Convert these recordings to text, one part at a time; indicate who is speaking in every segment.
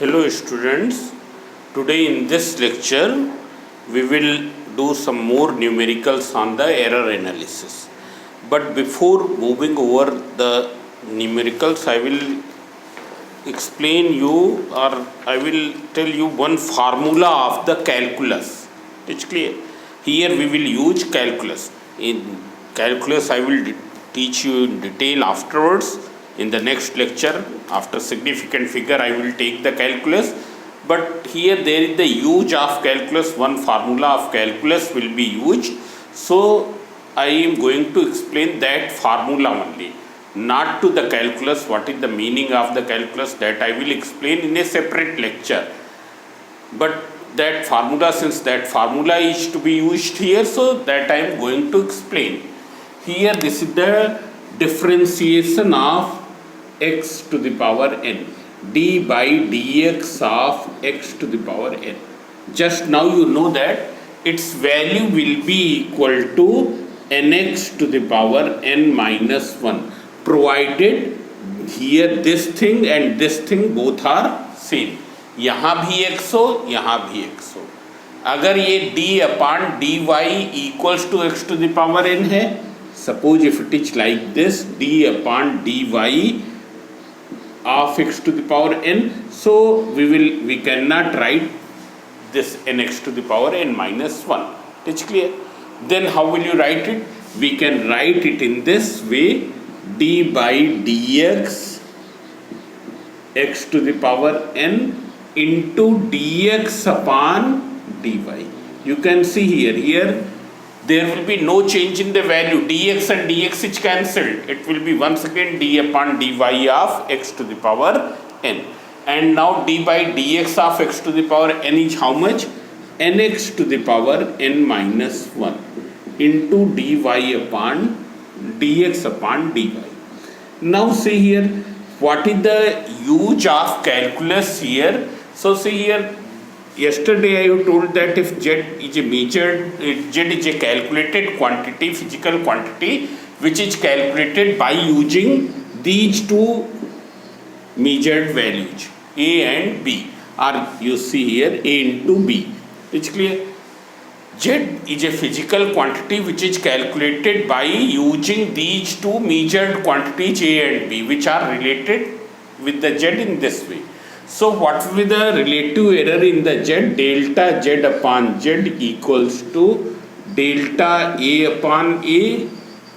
Speaker 1: Hello students, today in this lecture we will do some more numericals on the error analysis. But before moving over the numericals, I will explain you or I will tell you one formula of the calculus. It's clear. Here we will use calculus. In calculus I will teach you in detail afterwards. In the next lecture, after significant figure, I will take the calculus. But here there is the use of calculus, one formula of calculus will be used. So I am going to explain that formula only, not to the calculus. What is the meaning of the calculus, that I will explain in a separate lecture. But that formula, since that formula is to be used here, so that I am going to explain. Here this is the differentiation of x to the power n, d by dx of x to the power n. Just now you know that its value will be equal to nx to the power n minus 1, provided here this thing and this thing both are same. यहाँ भी x हो, यहाँ भी x हो. अगर ये d upon dy equals to x to the power n है, suppose if it is like this, d upon dy of x to the power n, so we cannot write this nx to the power n minus 1. It's clear. Then how will you write it? We can write it in this way: d by dx x to the power n into dx upon dy. You can see here there will be no change in the value. Dx and dx is cancelled. It will be once again d upon dy of x to the power n. And now d by dx of x to the power n is how much? Nx to the power n minus 1 into dy upon dx upon dy. Now see here, what is the use of calculus here? So see here, yesterday I told that if z is a measured, z is a calculated quantity, physical quantity, which is calculated by using these two measured values, a and b, or you see here a into b. It's clear. Z is a physical quantity which is calculated by using these two measured quantities a and b, which are related with the z in this way. So what will be the relative error in the z? Delta z upon z equals to delta a upon a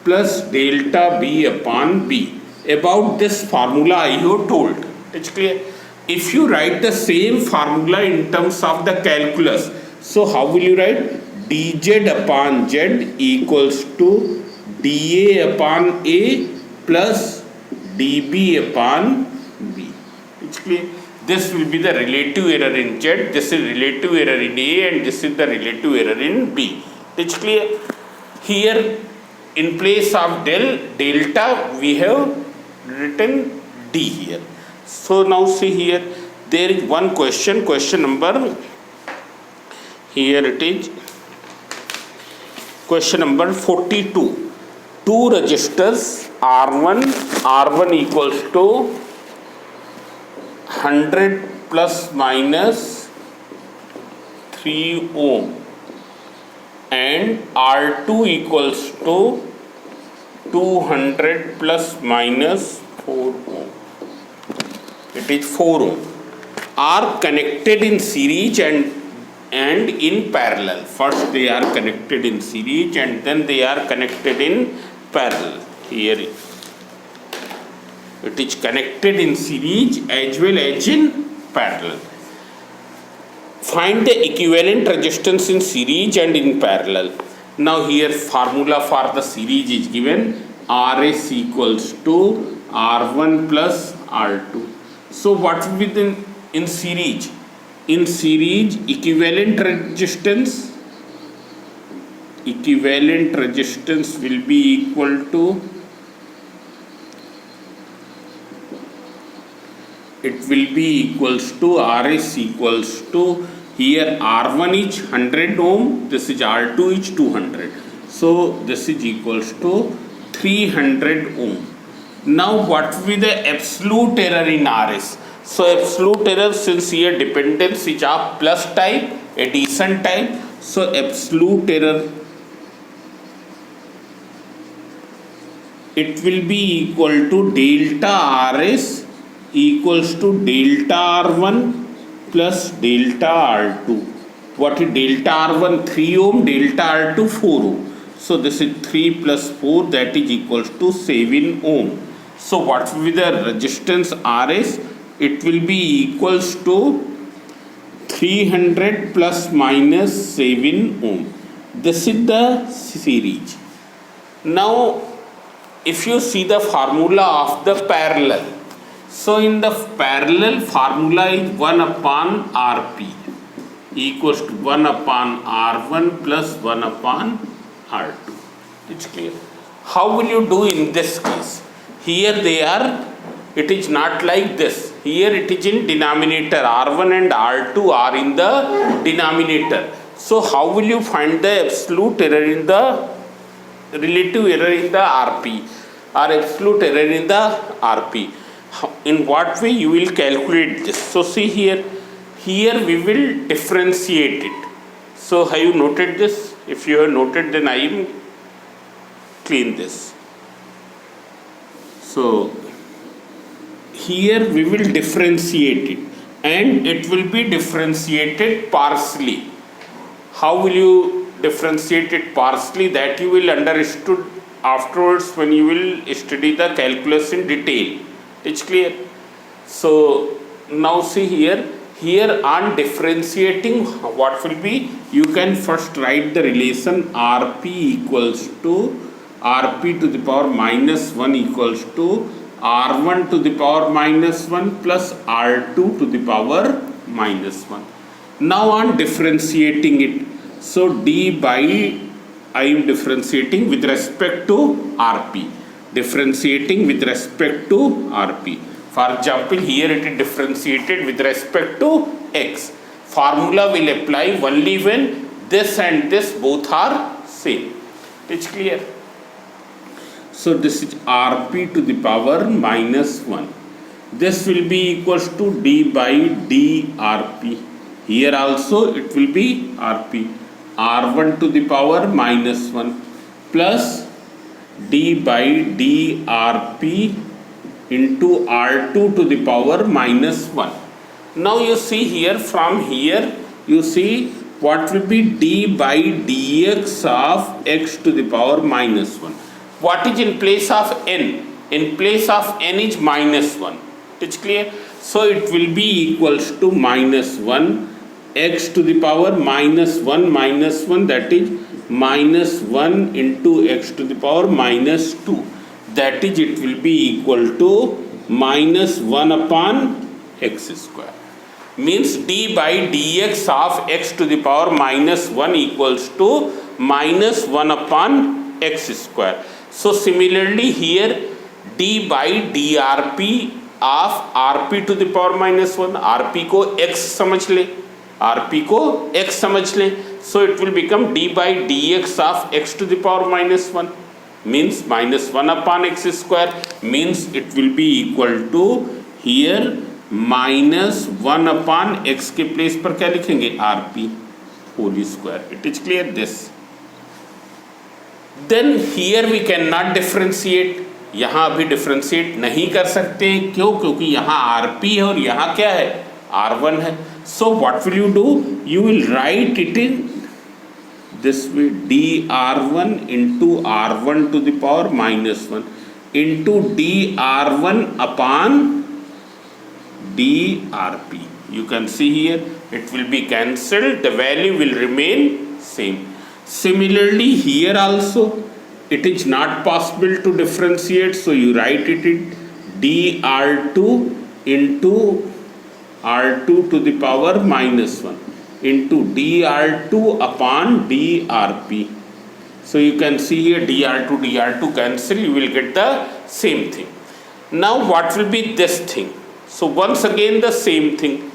Speaker 1: plus delta b upon b. About this formula I have told. It's clear. If you write the same formula in terms of the calculus, so how will you write? dz upon z equals to dA upon a plus dB upon b. It's clear. This will be the relative error in z, this is relative error in a, and this is the relative error in b. It's clear. Here in place of delta we have written d here. So now see here, there is one question number, here it is, question number 42. Two resistors R1 equals to 100 plus minus 3 ohm and R2 equals to 200 plus minus 4 ohm. It is 4 ohm are connected in series and in parallel. First they are connected in series and then they are connected in parallel. Here it is connected in series as well as in parallel. Find the equivalent resistance in series and in parallel. Now here formula for the series is given: Rs equals to R1 plus R2. So what will be in series? In series, equivalent resistance will be equal to, it will be equals to Rs equals to, here R1 is 100 ohm, this is R2 is 200. So this is equals to 300 ohm. Now what will be the absolute error in Rs? So absolute error, since here dependence is of plus type, addition type, so absolute error, it will be equal to delta Rs equals to delta R1 plus delta R2. What is delta R1? 3 ohm, delta R2 4 ohm. So this is 3 plus 4, that is equals to 7 ohm. So what will be the resistance Rs? It will be equals to 300 plus minus 7 ohm. This is the series. Now if you see the formula of the parallel, so in the parallel formula is 1 upon Rp equals to 1 upon R1 plus 1 upon R2. It's clear. How will you do in this case? Here they are, it is not like this. Here it is in denominator, R1 and R2 are in the denominator. So how will you find the absolute error in the relative error in the Rp or absolute error in the Rp? In what way you will calculate this? So see here, here we will differentiate it. So have you noted this? If you have noted, then I am clean this. So here we will differentiate it, and it will be differentiated partially. How will you differentiate it partially? That you will understood afterwards when you will study the calculus in detail. It's clear. So now see here, here on differentiating, what will be, you can first write the relation Rp equals to Rp to the power minus 1 equals to R1 to the power minus 1 plus R2 to the power minus 1. Now on differentiating it, so d by, I am differentiating with respect to Rp, differentiating with respect to Rp. For example, here it is differentiated with respect to x. Formula will apply only when this and this both are same. It's clear. So this is Rp to the power minus 1. This will be equals to d by drp. Here also it will be Rp. R1 to the power minus 1 plus d by drp into R2 to the power minus 1. Now you see here, from here you see what will be d by dx of x to the power minus 1. What is in place of n? In place of n is minus 1. It's clear. So it will be equals to minus 1 x to the power minus 1 minus 1, that is minus 1 into x to the power minus 2. That is, it will be equal to minus 1 upon x square. Means d by dx of x to the power minus 1 equals to minus 1 upon x square. So similarly here d by drp of rp to the power minus 1, rp को x समझ ले, rp को x समझ ले, so it will become d by dx of x to the power minus 1, means minus 1 upon x square, means it will be equal to here minus 1 upon x के place पर क्या लिखेंगे, rp whole square. It is clear this. Then here we cannot differentiate. यहाँ अभी differentiate नहीं कर सकते. क्यों? क्योंकि यहाँ rp है और यहाँ क्या है, r1 है. So what will you do? You will write it in this way, dr1 into r1 to the power minus 1 into dr1 upon drp. You can see here it will be cancelled, the value will remain same. Similarly here also it is not possible to differentiate, so you write it in dr2 into r2 to the power minus 1 into dr2 upon drp. So you can see here dr2 cancel, you will get the same thing. Now what will be this thing? So once again the same thing,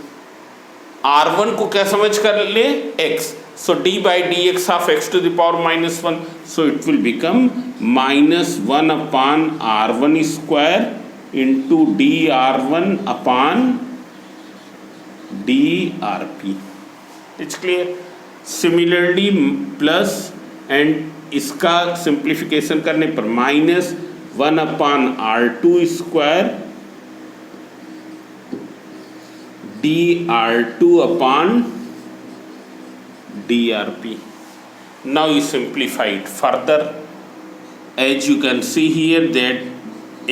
Speaker 1: r1 को क्या समझ कर ले, x. So d by dx of x to the power minus 1, so it will become minus 1 upon r1 square into dr1 upon DRP. It's clear. Similarly plus and इसका simplification करने पर minus 1/R2 square dR2 upon DRP. Now you simplify it further. As you can see here that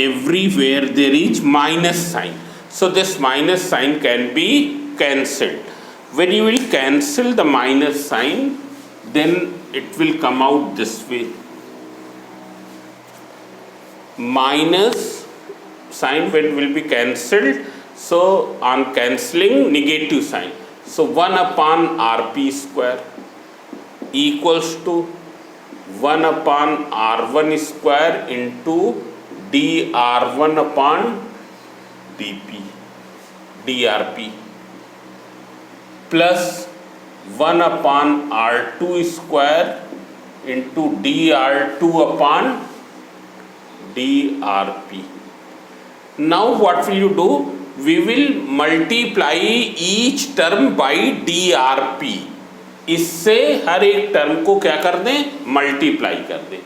Speaker 1: everywhere there is minus sign. So this minus sign can be cancelled. When you will cancel the minus sign, then it will come out this way. Minus sign when will be cancelled. So on cancelling, negative sign. So 1/RP square equals to 1/R1 square into dR1 upon DRP plus 1/R2 square into dR2 upon DRP. Now what will you do? We will multiply each term by DRP. इससे हर एक term को क्या कर दें? Multiply कर दें.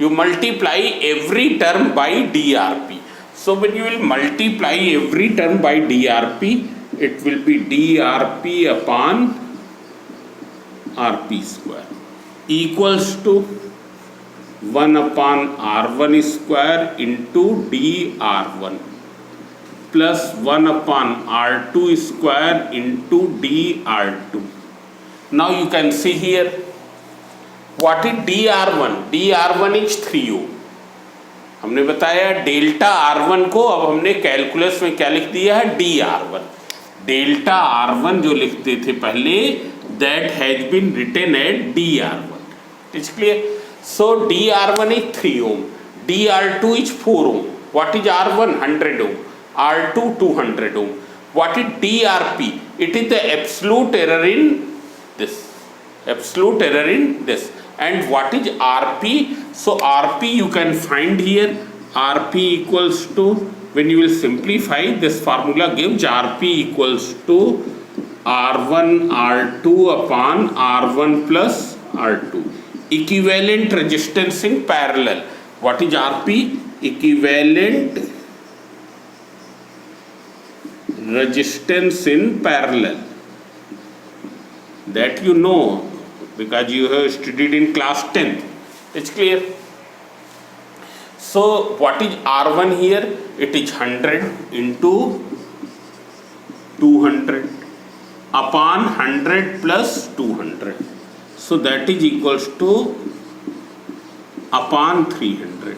Speaker 1: You multiply every term by DRP. So when you will multiply every term by DRP, it will be DRP upon RP square equals to 1/R1 square into dR1 plus 1/R2 square into dR2. Now you can see here what is dR1. dR1 is 3 ohm. हमने बताया delta R1 को अब हमने calculus में क्या लिख दिया है? dR1. डेल्टा R1 जो लिखते थे पहले, that has been written as dR1. It's clear? So dR1 is 3 ohm. dR2 is 4 ohm. What is R1? 100 ohm. R2 200 ohm. What is DRP? It is the absolute error in this. Absolute error in this. And what is RP? So RP you can find here. RP equals to, when you will simplify, this formula gives RP equals to R1 R2 upon R1 plus R2. Equivalent resistance in parallel. What is RP? Equivalent resistance in parallel. That you know because you have studied in class 10th. It's clear. So what is R1 here? It is 100 into 200 upon 100 plus 200. So that is equals to upon 300.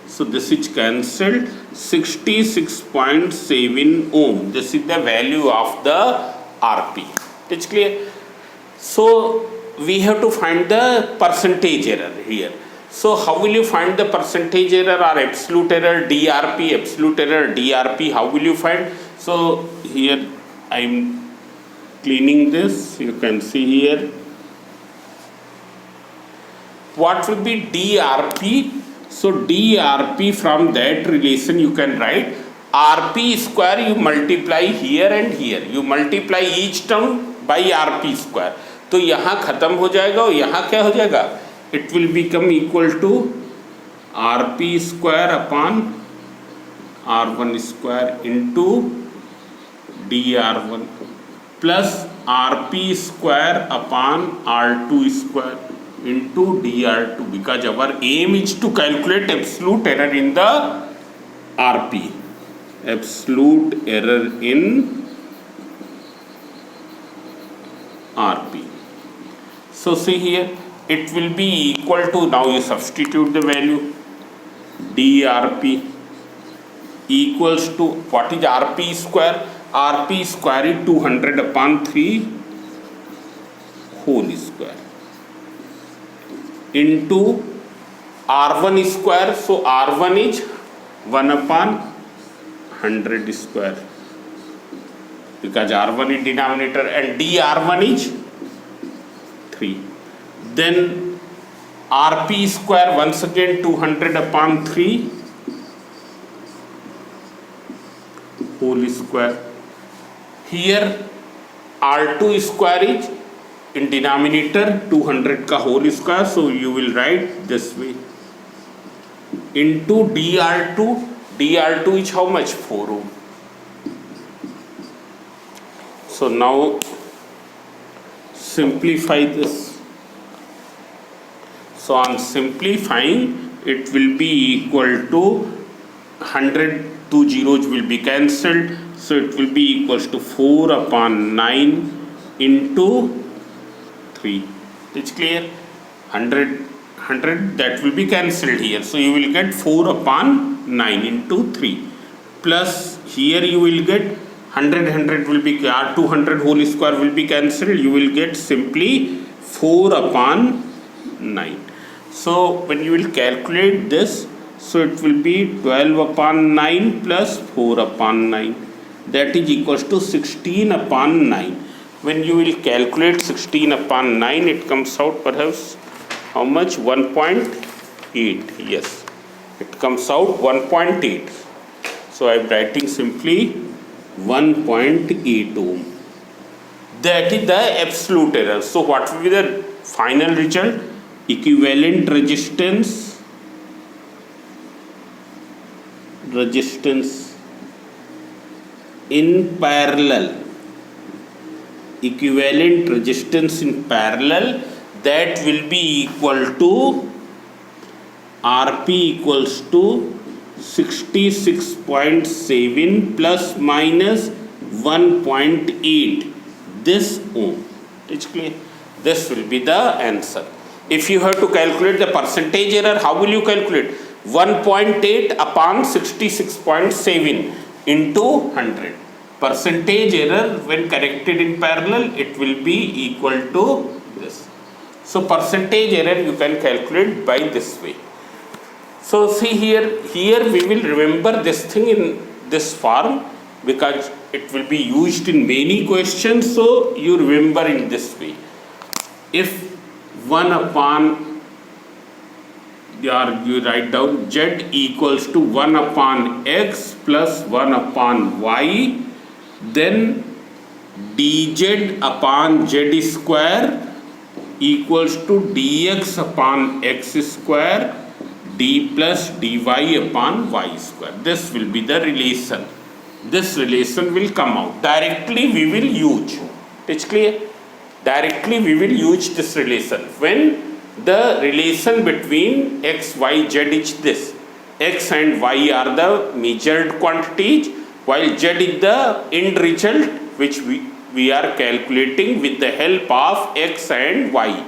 Speaker 1: So this is cancelled. 66.7 ohm. This is the value of the RP. It's clear. So we have to find the percentage error here. So how will you find the percentage error or absolute error? DRP, absolute error, DRP. How will you find? So here I am cleaning this. You can see here. What will be DRP? So DRP, from that relation you can write RP square. You multiply here and here. You multiply each term by RP square. तो यहाँ खत्म हो जाएगा और यहाँ क्या हो जाएगा? It will become equal to RP square upon R1 square into dR1 plus RP square upon R2 square into dR2, because our aim is to calculate absolute error in the RP. Absolute error in RP. So see here, it will be equal to, now you substitute the value, DRP equals to, what is RP square? RP square is 200 upon 3 whole square into R1 square. So R1 is 1 upon 100 square because R1 is denominator and dR1 is 3. Then RP square once again 200 upon 3 whole square. Here R2 square is in denominator 200 का whole square, so you will write this way into dr2. dr2 is how much? 4 ohm. So now simplify this. So on simplifying, it will be equal to 100, 2 zeros will be cancelled, so it will be equals to 4 upon 9 into 3. It's clear? 100 that will be cancelled here, so you will get 4 upon 9 into 3, plus here you will get 100 will be 200 whole square will be cancelled, you will get simply 4 upon 9. So when you will calculate this, so it will be 12 upon 9 plus 4 upon 9, that is equals to 16 upon 9. When you will calculate 16 upon 9, it comes out perhaps how much? 1.8. Yes, it comes out 1.8. So I am writing simply 1.8 ohm. That is the absolute error. So what will be the final result? Equivalent resistance in parallel, equivalent resistance in parallel, that will be equal to Rp equals to 66.7 plus minus 1.8 this ohm. It's clear? This will be the answer. If you have to calculate the percentage error, how will you calculate? 1.8 upon 66.7 into 100. Percentage error when corrected in parallel, it will be equal to this. So percentage error you can calculate by this way. So see here we will remember this thing in this form because it will be used in many questions, so you remember in this way. If 1 upon, you write down z equals to 1 upon x plus 1 upon y, then dz upon z square equals to dx upon x square d plus dy upon y square. This will be the relation. This relation will come out. Directly we will use. It's clear? Directly we will use this relation. When the relation between x, y, z is this. X and y are the measured quantities, while z is the end result which we are calculating with the help of x and y.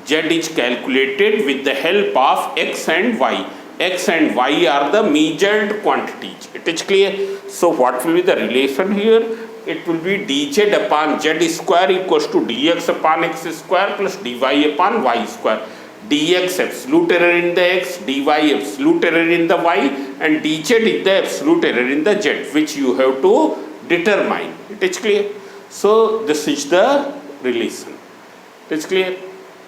Speaker 1: Z is calculated with the help of x and y. X and y are the measured quantities. It is clear? So what will be the relation here? It will be dz upon z square equals to dx upon x square plus dy upon y square. Dx absolute error in the x, dy absolute error in the y, and dz is the absolute error in the z, which you have to determine. It is clear? So this is the relation. It is clear?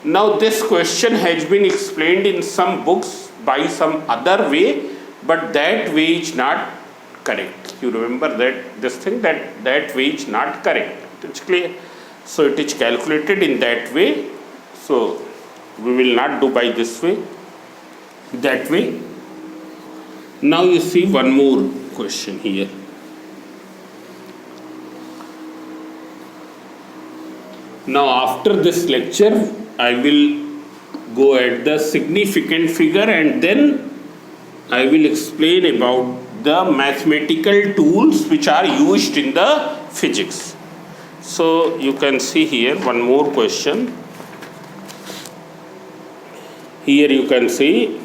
Speaker 1: Now this question has been explained in some books by some other way, but that way is not correct. You remember that this thing, that way is not correct. It's clear? So it is calculated in that way. So we will not do by this way, that way. Now you see one more question here. Now after this lecture, I will go at the significant figure and then I will explain about the mathematical tools which are used in the physics. So you can see here one more question. Here you can see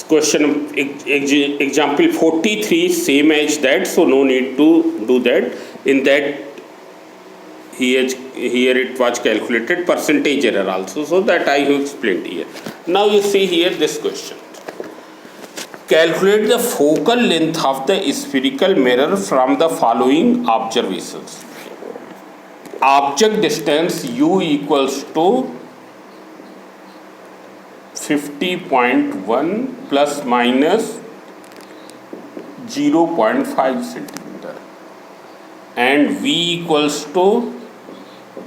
Speaker 1: question example 43, same as that, so no need to do that. In that here it was calculated percentage error also, so that I have explained here. Now you see here this question. Calculate the focal length of the spherical mirror from the following observations. Object distance u equals to 50.1 plus minus 0.5 centimeter. and V equals to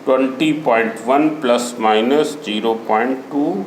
Speaker 1: 20.1 plus minus 0.2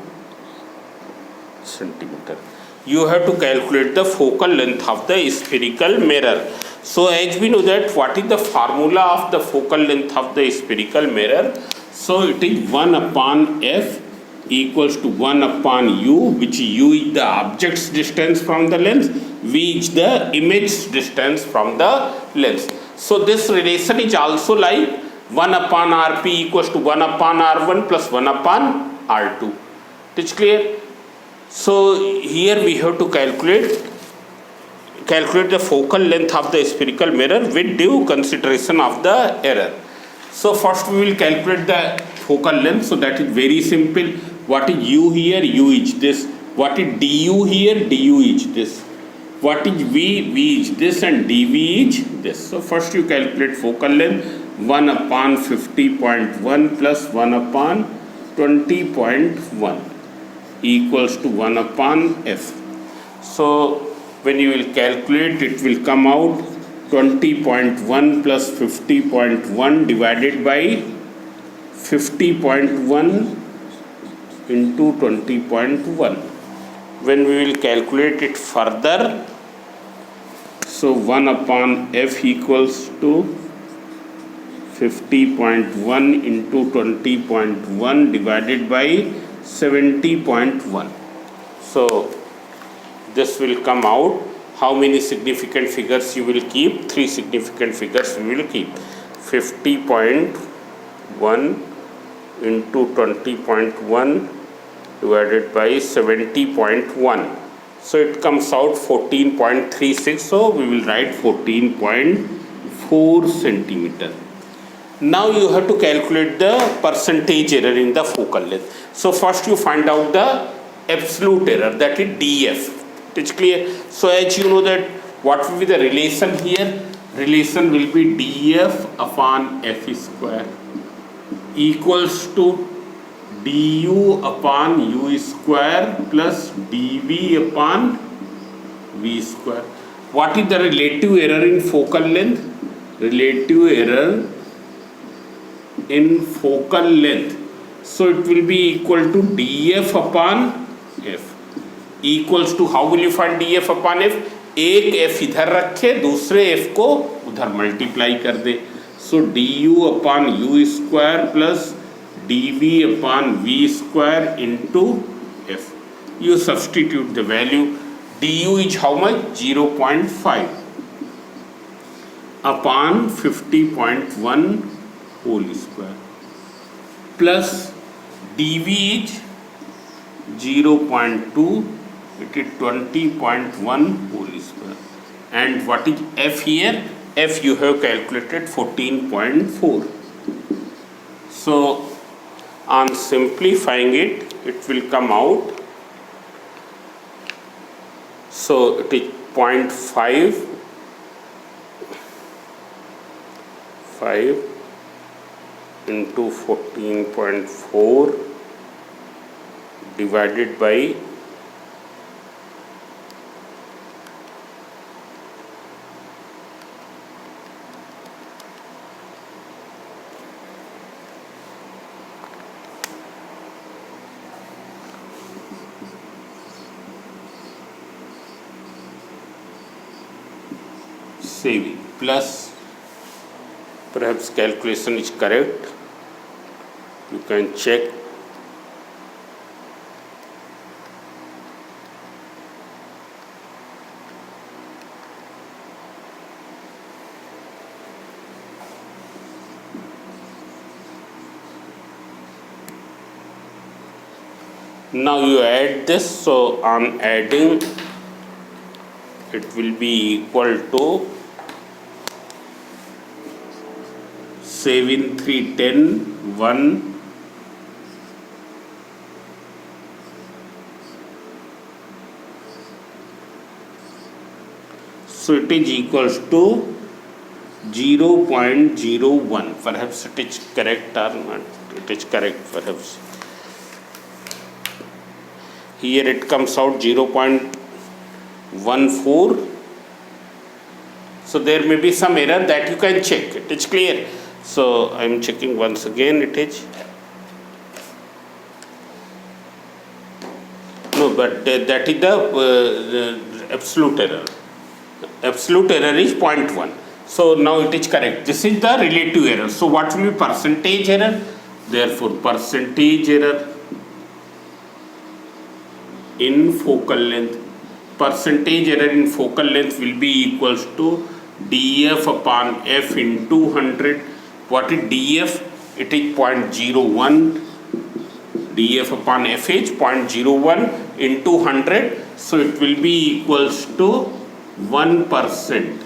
Speaker 1: centimeter. You have to calculate the focal length of the spherical mirror. So as we know that what is the formula of the focal length of the spherical mirror? So it is 1 upon f equals to 1 upon u, which u is the object's distance from the lens, v is the image distance from the lens. So this relation is also like 1 upon rp equals to 1 upon r1 plus 1 upon r2. It is clear? So here we have to calculate the focal length of the spherical mirror with due consideration of the error. So first we will calculate the focal length. So that is very simple. What is u here? U is this. What is du here? Du is this. What is v? V is this, and dv is this. So first you calculate focal length. 1 upon 50.1 plus 1 upon 20.1 equals to 1 upon f. So when you will calculate, it will come out 20.1 plus 50.1 divided by 50.1 into 20.1. When we will calculate it further, so 1 upon f equals to 50.1 into 20.1 divided by 70.1. So this will come out. How many significant figures you will keep? 3 significant figures we will keep. 50.1 into 20.1 divided by 70.1. So it comes out 14.36. So we will write 14.4 centimeter. Now you have to calculate the percentage error in the focal length. So first you find out the absolute error, that is df. It is clear? So as you know that what will be the relation here? Relation will be df upon f square equals to du upon u square plus dv upon v square. What is the relative error in focal length? Relative error in focal length. So it will be equal to df upon f equals to, how will you find df upon f? एक f इधर रखे, दूसरे f को उधर multiply कर दे. So du upon u square plus dv upon v square into f. You substitute the value. Du is how much? 0.5 upon 50.1 whole square plus dv is 0.2, it is 20.1 whole square. And what is f here? F you have calculated 14.4. So on simplifying it, it will come out. So it is 0.5 into 14.4 divided by 7 plus, perhaps calculation is correct, you can check. Now you add this, so on adding it will be equal to 7, 3, 10, 1, so it is equals to 0.01. Perhaps it is correct or not? It is correct perhaps. Here it comes out 0.14. So there may be some error that you can check. It is clear. So I am checking once again. It is no, but that is the absolute error. Absolute error is 0.1. So now it is correct. This is the relative error. So what will be percentage error? Therefore, percentage error in focal length. Percentage error in focal length will be equals to df upon f into 100. What is df? It is 0.01. df upon f is 0.01 into 100. So it will be equals to 1%.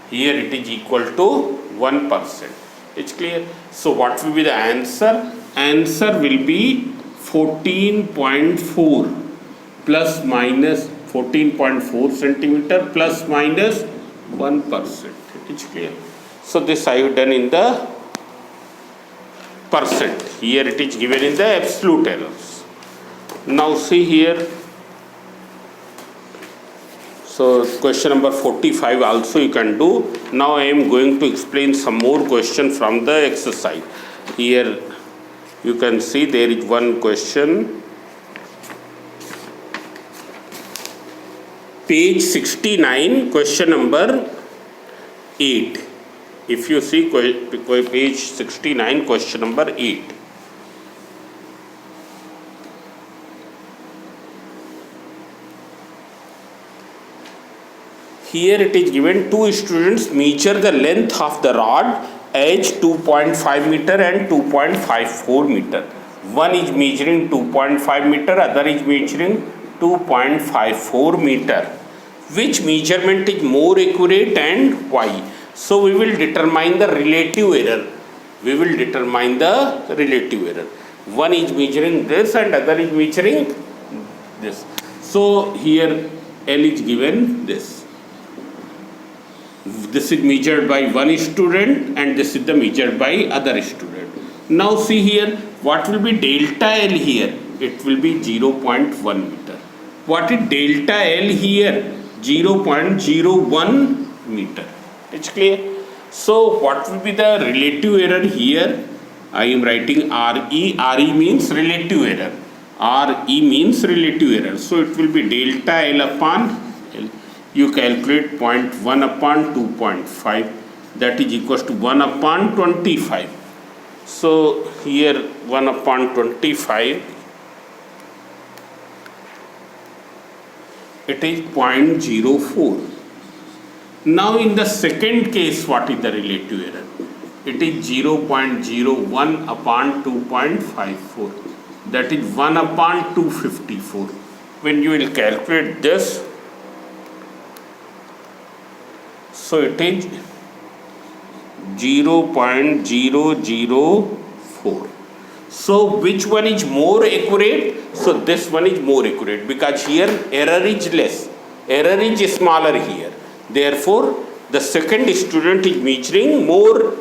Speaker 1: Here it is equal to 1%. It's clear. So what will be the answer? Answer will be 14.4 plus minus 14.4 centimeter plus minus 1%. It is clear. So this I have done in the percent. Here it is given in the absolute errors. Now see here. So question number 45 also you can do. Now I am going to explain some more question from the exercise. Here you can see there is one question. Page 69, question number 8. If you see page 69, question number 8. Here it is given two students measure the length of the rod as 2.5 meter and 2.54 meter. One is measuring 2.5 meter, other is measuring 2.54 meter. Which measurement is more accurate and why? So we will determine the relative error. We will determine the relative error. One is measuring this and other is measuring this. So here L is given this. This is measured by one student and this is the measured by other student. Now see here, what will be delta L here? It will be 0.1 meter. What is delta L here? 0.01 meter. It's clear. So what will be the relative error here? I am writing RE. RE means relative error. RE means relative error. So it will be delta L upon L. You calculate 0.1 upon 2.5. That is equals to 1 upon 25. So here 1 upon 25. It is 0.04. Now in the second case, what is the relative error? It is 0.01 upon 2.54. That is 1 upon 254. When you will calculate this, so it is 0.004. So which one is more accurate? So this one is more accurate because here error is less. Error is smaller here. Therefore, the second student is measuring more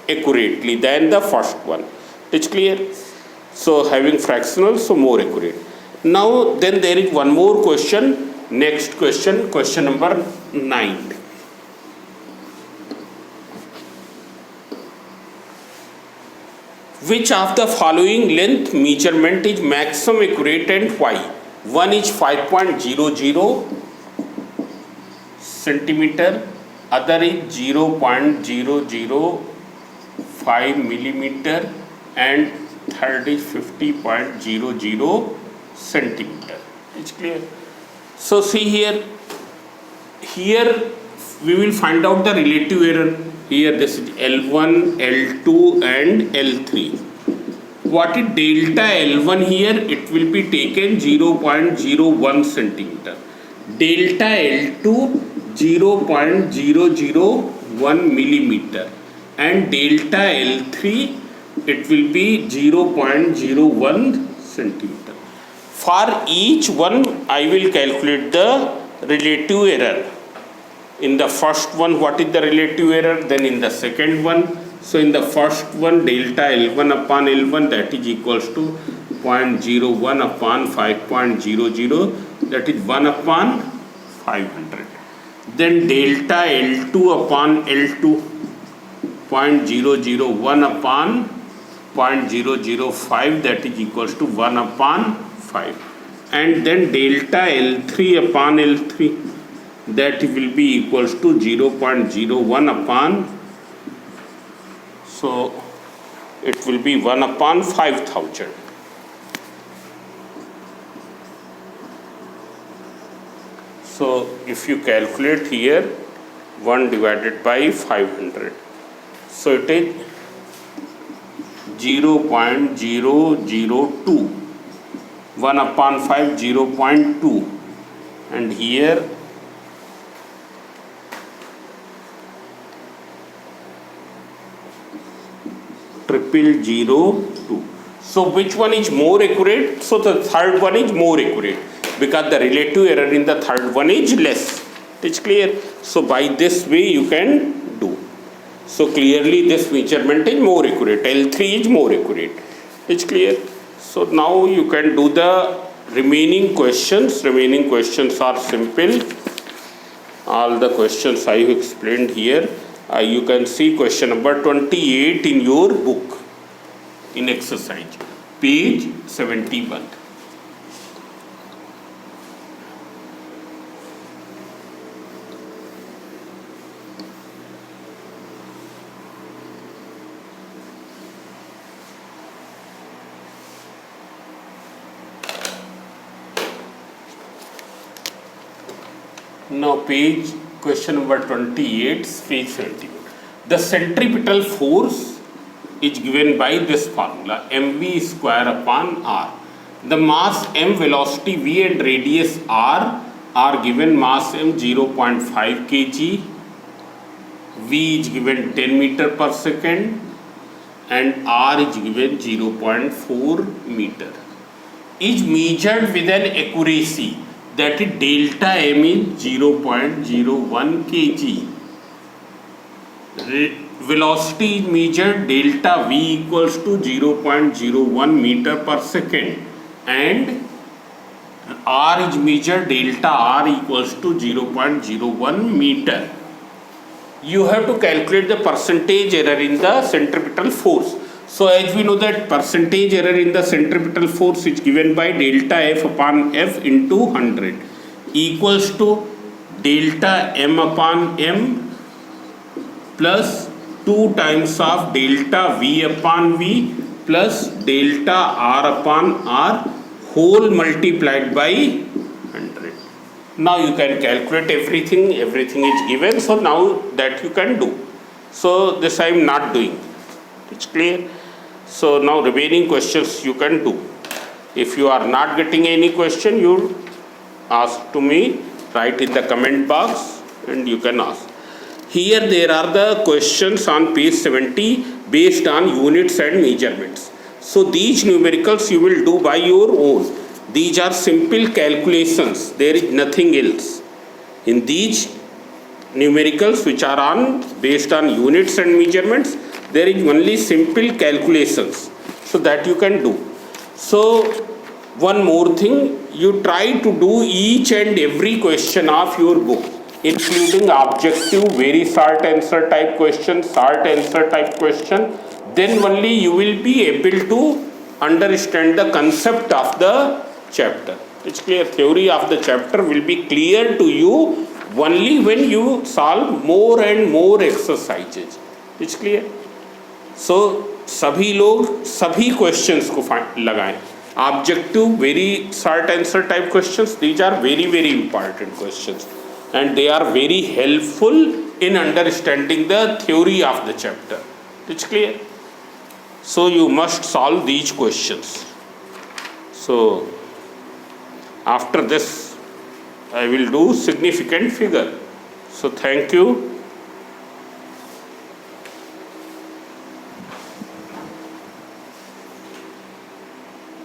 Speaker 1: accurately than the first one. It's clear? So having fractional, so more accurate. Now then there is one more question. Next question, question number 9. Which of the following length measurement is maximum accurate and why? One is 5.00 centimeter, other is 0.005 millimeter and third is 50.00 centimeter. It's clear. So see here we will find out the relative error. Here this is L1, L2 and L3. What is delta L1 here? It will be taken 0.01 centimeter. Delta L2 0.001 millimeter. And delta L3 it will be 0.01 centimeter. For each one I will calculate the relative error. In the first one, what is the relative error? Then in the second one, so in the first one, delta L1 upon L1, that is equals to 0.01 upon 5.00, that is 1 upon 500. then delta L2 upon L2 0.001 upon 0.005, that is equals to 1 upon 5, and then delta L3 upon L3, that will be equals to 0.01 upon, so it will be 1 upon 5000. So if you calculate here 1 divided by 500, so it is 0.002, 1 upon 5 0.2, and here 0002. So which one is more accurate? So the third one is more accurate, because the relative error in the third one is less. It's clear. So by this way you can do. So clearly this measurement is more accurate. L3 is more accurate. It's clear. So now you can do the remaining questions. Remaining questions are simple. All the questions I have explained here. You can see question number 28 in your book in exercise, page 71. Now page question number 28, page 71. The centripetal force is given by this formula, mv square upon r. The mass m, velocity v and radius r are given. Mass m 0.5 kg, v is given 10 meter per second, and r is given 0.4 meter. Is measured with an accuracy, that is delta m is 0.01 kg. Velocity is measured, delta v equals to 0.01 meter per second, and r is measured, delta r equals to 0.01 meter. You have to calculate the percentage error in the centripetal force. So as we know that percentage error in the centripetal force is given by delta F upon F into 100 equals to delta M upon M plus 2 times of delta V upon V plus delta R upon R whole multiplied by 100. Now you can calculate everything is given, so now that you can do. So this I am not doing. It's clear. So now remaining questions you can do. If you are not getting any question, you ask to me, write in the comment box and you can ask. Here there are the questions on page 70 based on units and measurements. So these numericals you will do by your own. These are simple calculations. There is nothing else. In these numericals which are based on units and measurements, there is only simple calculations, so that you can do. So one more thing, you try to do each and every question of your book, including objective, very short answer type question, short answer type question. Then only you will be able to understand the concept of the chapter. It's clear. Theory of the chapter will be clear to you only when you solve more and more exercises. It's clear. So सभी लोग सभी questions को लगाएं. Objective, very short answer type questions, these are very important questions and they are very helpful in understanding the theory of the chapter. It's clear. So you must solve these questions. So after this I will do significant figure. So thank you.